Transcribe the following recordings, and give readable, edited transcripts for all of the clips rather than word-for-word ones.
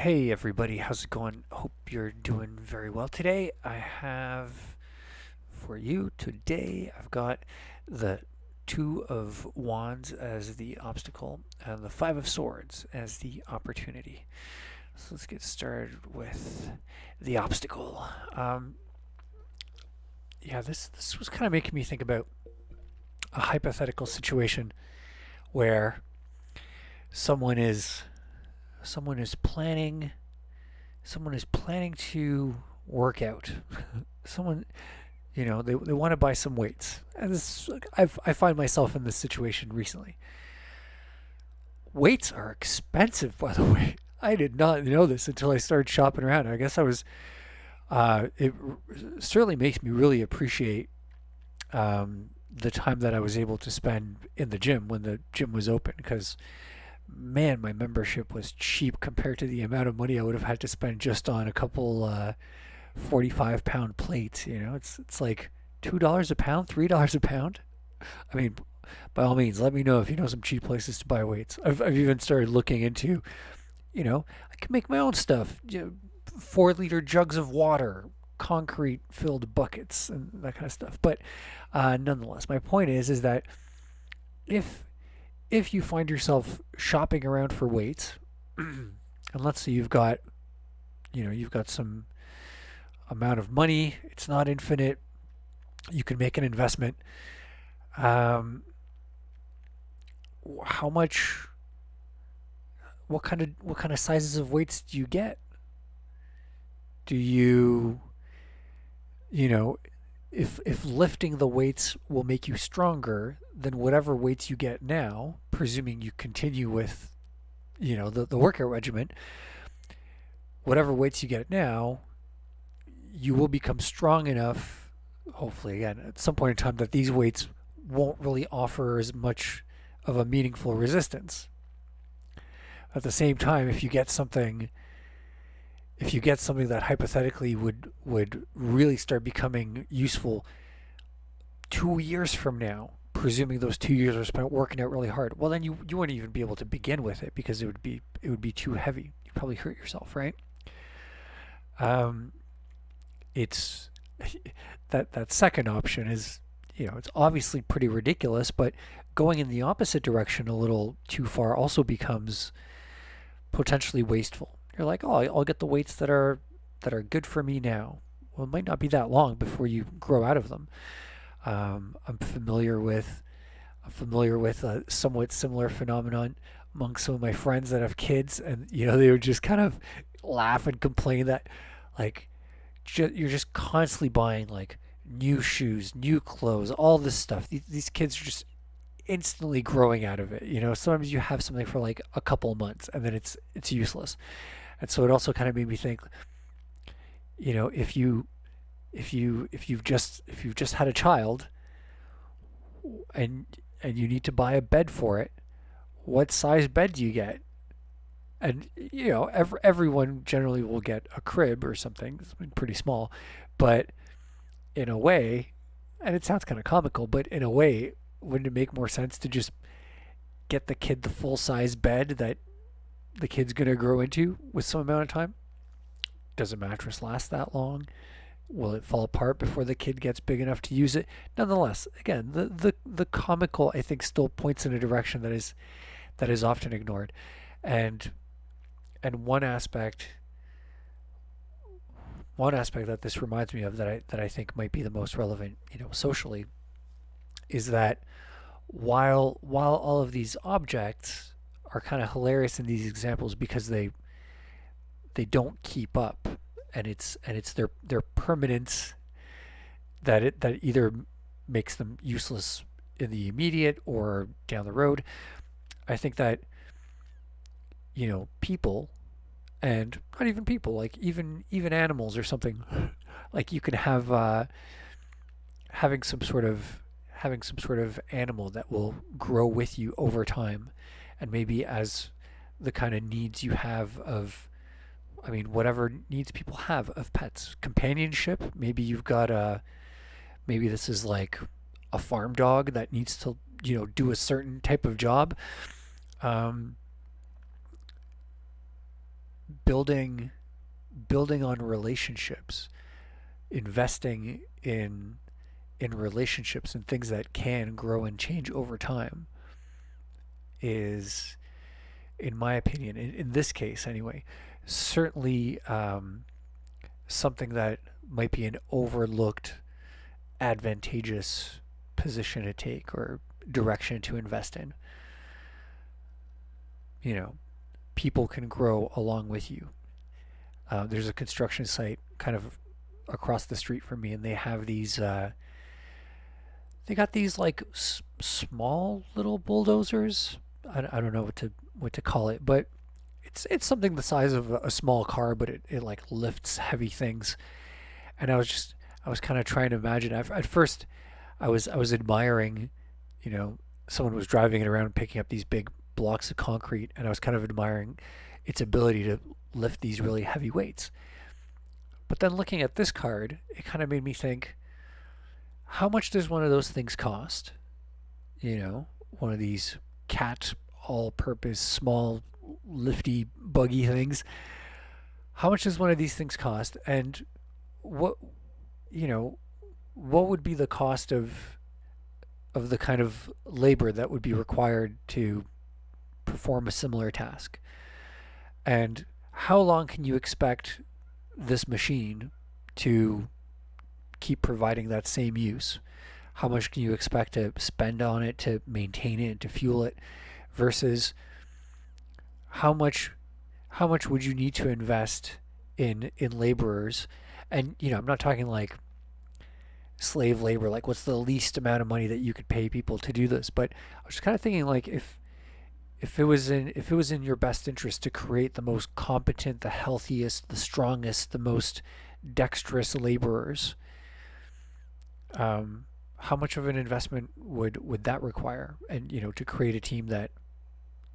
Hey everybody, how's it going? Hope you're doing very well today. I have for you today, I've got the Two of Wands as the obstacle and the Five of Swords as the opportunity. So let's get started with the obstacle. This was kind of making me think about a hypothetical situation where someone is someone is planning someone is planning to work out. Someone, they want to buy some weights. And I find myself in this situation recently. Weights are expensive, by the way. I did not know this until I started shopping around. I guess it certainly makes me really appreciate the time that I was able to spend in the gym when the gym was open because man, my membership was cheap compared to the amount of money I would have had to spend just on a couple 45-pound plates. It's like $2 a pound, $3 a pound. I mean, by all means, let me know if you know some cheap places to buy weights. I've even started looking into, I can make my own stuff. 4-liter jugs of water, concrete filled buckets, and that kind of stuff. But nonetheless, my point is that if if you find yourself shopping around for weights, and let's say you've got some amount of money, it's not infinite, you can make an investment. Um, how much? What kind of sizes of weights do you get? Do you you know if lifting the weights will make you stronger, then whatever weights you get now, presuming you continue with the workout regimen, whatever weights you get now, you will become strong enough, hopefully, again, at some point in time, that these weights won't really offer as much of a meaningful resistance. At the same time, if you get something that hypothetically would really start becoming useful 2 years from now, presuming those 2 years are spent working out really hard, well then you wouldn't even be able to begin with it because it would be too heavy. You'd probably hurt yourself, right? Um, it's that second option is, it's obviously pretty ridiculous, but going in the opposite direction a little too far also becomes potentially wasteful. You're like, oh, I'll get the weights that are good for me now. Well, it might not be that long before you grow out of them. I'm familiar with a somewhat similar phenomenon among some of my friends that have kids, and they would just kind of laugh and complain that like you're just constantly buying like new shoes, new clothes, all this stuff. These kids are just instantly growing out of it. Sometimes you have something for like a couple of months and then it's useless. And so it also kind of made me think, if you've just had a child and you need to buy a bed for it, what size bed do you get? And everyone generally will get a crib or something, something pretty small, but in a way, and it sounds kind of comical, but in a way, wouldn't it make more sense to just get the kid the full size bed that the kid's gonna grow into with some amount of time? Does a mattress last that long? Will it fall apart before the kid gets big enough to use it? Nonetheless, again, the comical, I think, still points in a direction that is often ignored, and and one aspect that this reminds me of that I think might be the most relevant, socially, is that while all of these objects are kind of hilarious in these examples because they don't keep up, and it's their permanence that either makes them useless in the immediate or down the road. I think that people, and not even people, like even animals or something, like you can have having some sort of having some sort of animal that will grow with you over time, and maybe as the kind of needs you have of, I mean, whatever needs people have of pets, companionship. Maybe this is like a farm dog that needs to do a certain type of job. Um, building on relationships, investing in relationships and things that can grow and change over time is, in my opinion, in this case anyway, certainly something that might be an overlooked advantageous position to take or direction to invest in. You know, people can grow along with you. There's a construction site kind of across the street from me, and they have these. They got these like small little bulldozers. I don't know what to call it, but it's something the size of a small car, but it like lifts heavy things. And I was kind of trying to imagine. At first, I was admiring, you know, someone was driving it around picking up these big blocks of concrete, and I was kind of admiring its ability to lift these really heavy weights. But then looking at this card, it kind of made me think, how much does one of those things cost? You know, one of these cat all-purpose small lifty buggy things. How much does one of these things cost? And what, you know, what would be the cost of the kind of labor that would be required to perform a similar task? And how long can you expect this machine to keep providing that same use? How much can you expect to spend on it to maintain it, to fuel it, versus how much would you need to invest in laborers? And you know, I'm not talking like slave labor, like what's the least amount of money that you could pay people to do this, but I was just kind of thinking like if it was in your best interest to create the most competent, the healthiest, the strongest, the most dexterous laborers, how much of an investment would that require? And you know, to create a team that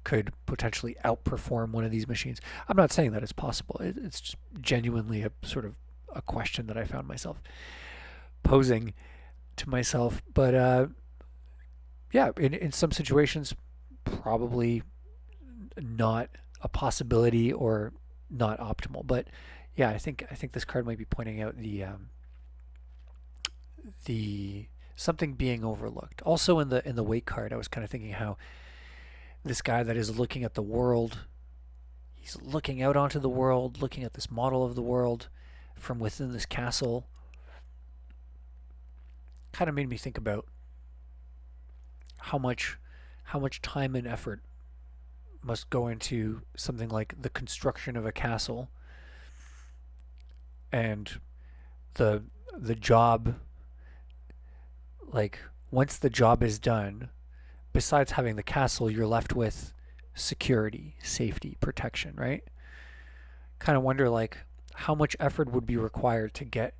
could potentially outperform one of these machines. I'm not saying that it's possible. It's just genuinely a sort of a question that I found myself posing to myself. But yeah, in some situations, probably not a possibility or not optimal. But yeah, I think this card might be pointing out the something being overlooked. Also in the Waite card, I was kind of thinking how this guy that is looking at the world, he's looking out onto the world, looking at this model of the world from within this castle. Kind of made me think about how much time and effort must go into something like the construction of a castle, and the job, like once the job is done, besides having the castle, you're left with security, safety, protection, right? Kind of wonder like how much effort would be required to get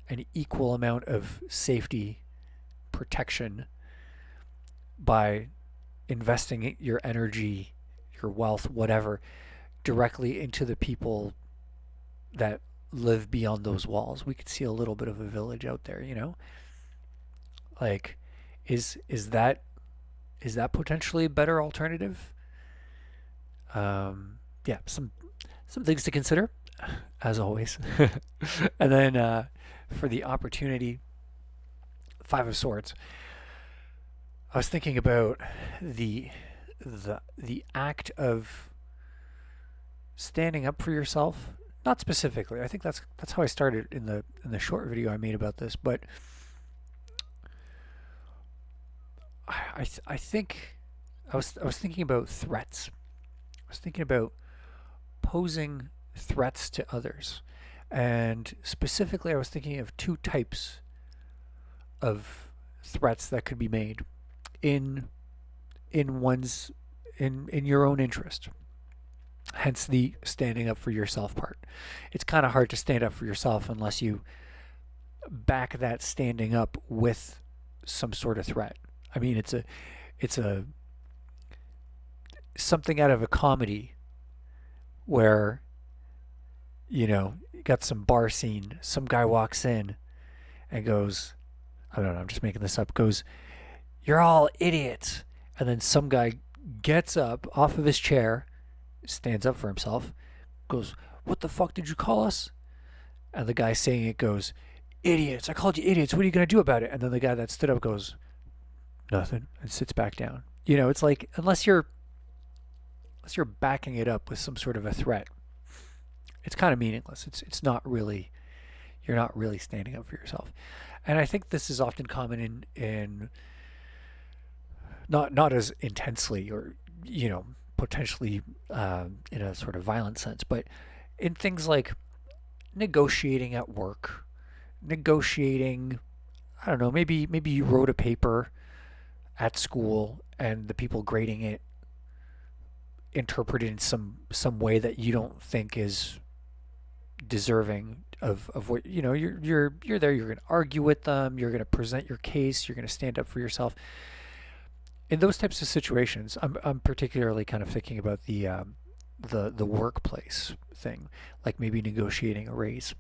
an equal amount of safety, protection by investing your energy, your wealth, whatever, directly into the people that live beyond those walls. We could see a little bit of a village out there, you know? Like, is that potentially a better alternative? Yeah, some things to consider, as always. And then for the opportunity, Five of Swords. I was thinking about the act of standing up for yourself. Not specifically. I think that's how I started in the short video I made about this, but I think I was thinking about threats. I was thinking about posing threats to others, and specifically I was thinking of two types of threats that could be made in one's in your own interest. Hence the standing up for yourself part. It's kind of hard to stand up for yourself unless you back that standing up with some sort of threat. I mean, it's a something out of a comedy where, you know, you got some bar scene, some guy walks in and goes, I don't know, I'm just making this up, goes, "You're all idiots." And then some guy gets up off of his chair, stands up for himself, goes, what the fuck did you call us? And the guy saying it goes, idiots, I called you idiots, what are you going to do about it? And then the guy that stood up goes, nothing, and sits back down. It's like, unless you're backing it up with some sort of a threat, it's kind of meaningless. It's not really, you're not really standing up for yourself. And I think this is often common in not as intensely or potentially in a sort of violent sense, but in things like negotiating at work, negotiating. I don't know. Maybe you wrote a paper at school and the people grading it interpret it in some way that you don't think is deserving of what you're there. You're going to argue with them. You're going to present your case. You're going to stand up for yourself. In those types of situations, I'm particularly kind of thinking about the workplace thing, like maybe negotiating a raise.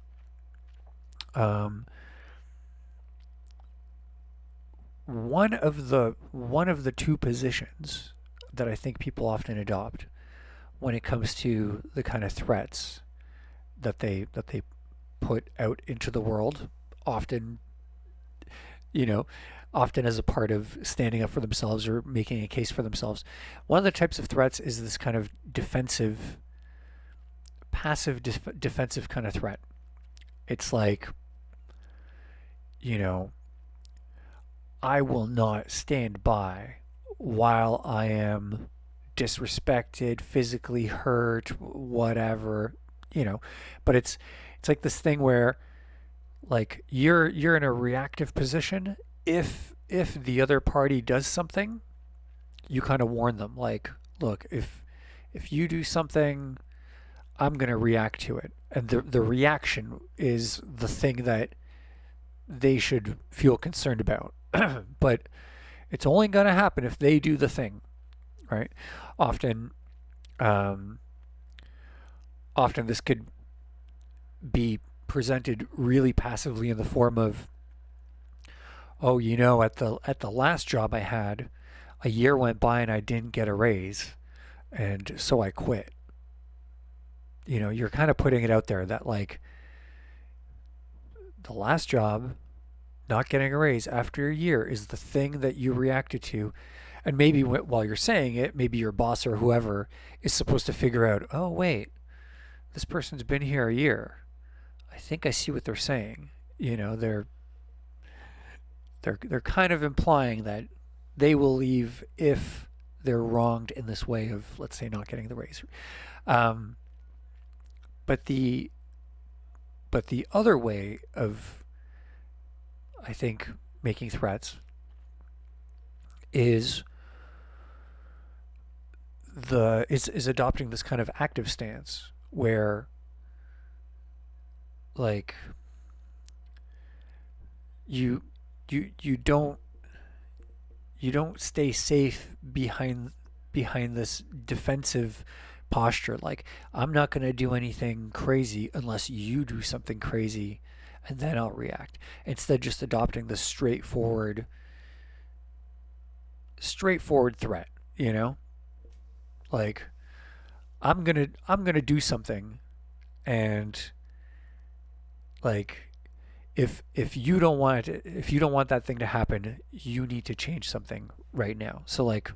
Um, one of the two positions that I think people often adopt when it comes to the kind of threats that they put out into the world, often you know often as a part of standing up for themselves or making a case for themselves. One of the types of threats is this kind of defensive, passive defensive kind of threat. It's like, you know, I will not stand by while I am disrespected, physically hurt, whatever, you know. But it's like this thing where like you're in a reactive position. If the other party does something, you kind of warn them like, look, if you do something, I'm going to react to it. And the reaction is the thing that they should feel concerned about. But it's only going to happen if they do the thing, right? Often, um, often this could be presented really passively in the form of, oh, at the last job I had, a year went by and I didn't get a raise, and so I quit. You're kind of putting it out there that like the last job, not getting a raise after a year is the thing that you reacted to. And maybe while you're saying it, maybe your boss or whoever is supposed to figure out, oh, wait, this person's been here a year. I think I see what they're saying. They're kind of implying that they will leave if they're wronged in this way of, let's say, not getting the raise. Um, but the other way of, I think, making threats is is adopting this kind of active stance where like you you don't stay safe behind this defensive posture, like I'm not going to do anything crazy unless you do something crazy and then I'll react. Instead, just adopting the straightforward threat, like I'm gonna do something, and like if you don't want that thing to happen, you need to change something right now. So like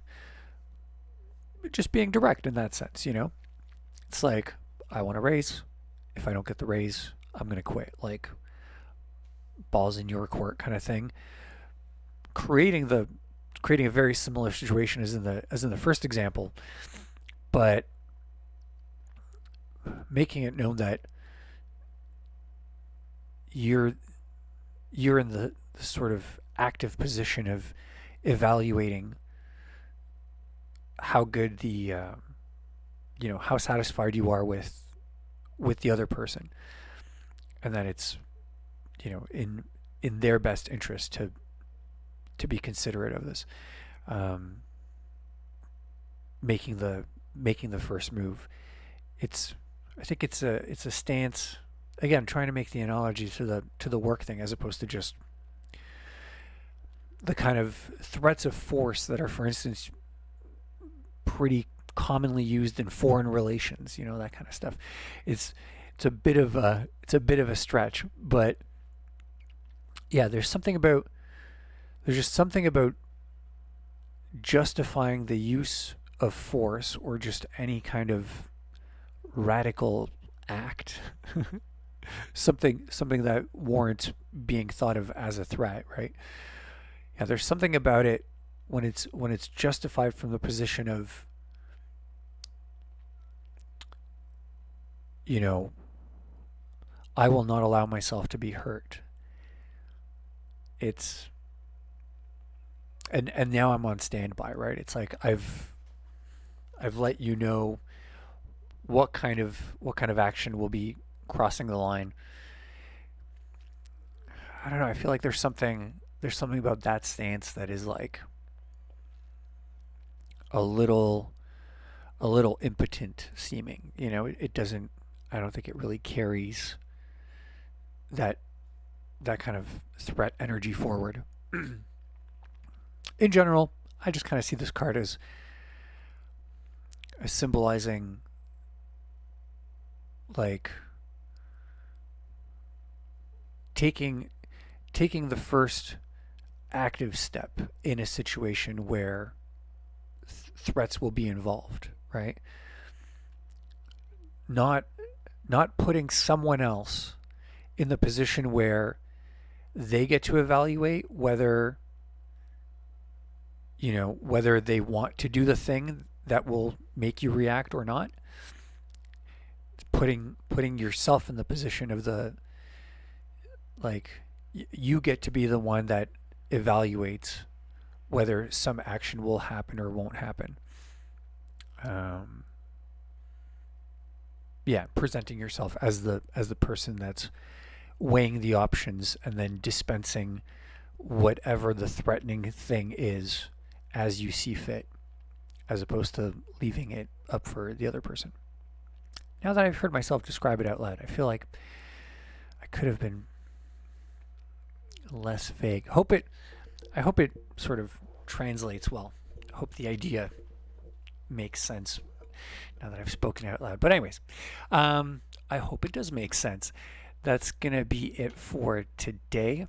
just being direct in that sense, it's like I want a raise. If I don't get the raise, I'm gonna quit. Like balls in your court kind of thing. Creating a very similar situation as in the first example, but making it known that you're in the sort of active position of evaluating how good how satisfied you are with the other person, and that it's in their best interest to be considerate of this, um, making the first move. It's I think it's a stance, again, trying to make the analogy to the work thing as opposed to just the kind of threats of force that are, for instance, pretty commonly used in foreign relations, that kind of stuff. It's it's a bit of a stretch, but yeah, there's just something about justifying the use of force or just any kind of radical act, something that warrants being thought of as a threat, right? Yeah, there's something about it when it's justified from the position of, you know, I will not allow myself to be hurt. It's and now I'm on standby, right? It's like I've let you know what kind of action will be crossing the line. I don't know. I feel like there's something about that stance that is like a little a little impotent seeming. You know, it doesn't. I don't think it really carries that that kind of threat energy forward. In general, I just kind of see this card as symbolizing like taking taking the first active step in a situation where threats will be involved, right? Not not putting someone else in the position where they get to evaluate whether, you know, whether they want to do the thing that will make you react or not. Putting yourself in the position of the, like, you get to be the one that evaluates whether some action will happen or won't happen. Um, yeah, presenting yourself as the person that's weighing the options and then dispensing whatever the threatening thing is as you see fit, as opposed to leaving it up for the other person. Now that I've heard myself describe it out loud, I feel like I could have been less vague. I hope it sort of translates well. I hope the idea makes sense now that I've spoken out loud. But anyways, I hope it does make sense. That's gonna be it for today.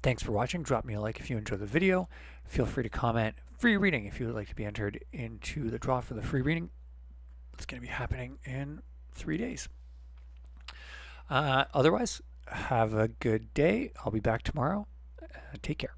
Thanks for watching. Drop me a like if you enjoyed the video. Feel free to comment. Free reading if you would like to be entered into the draw for the free reading. It's going to be happening in 3 days. Otherwise, have a good day. I'll be back tomorrow. Take care.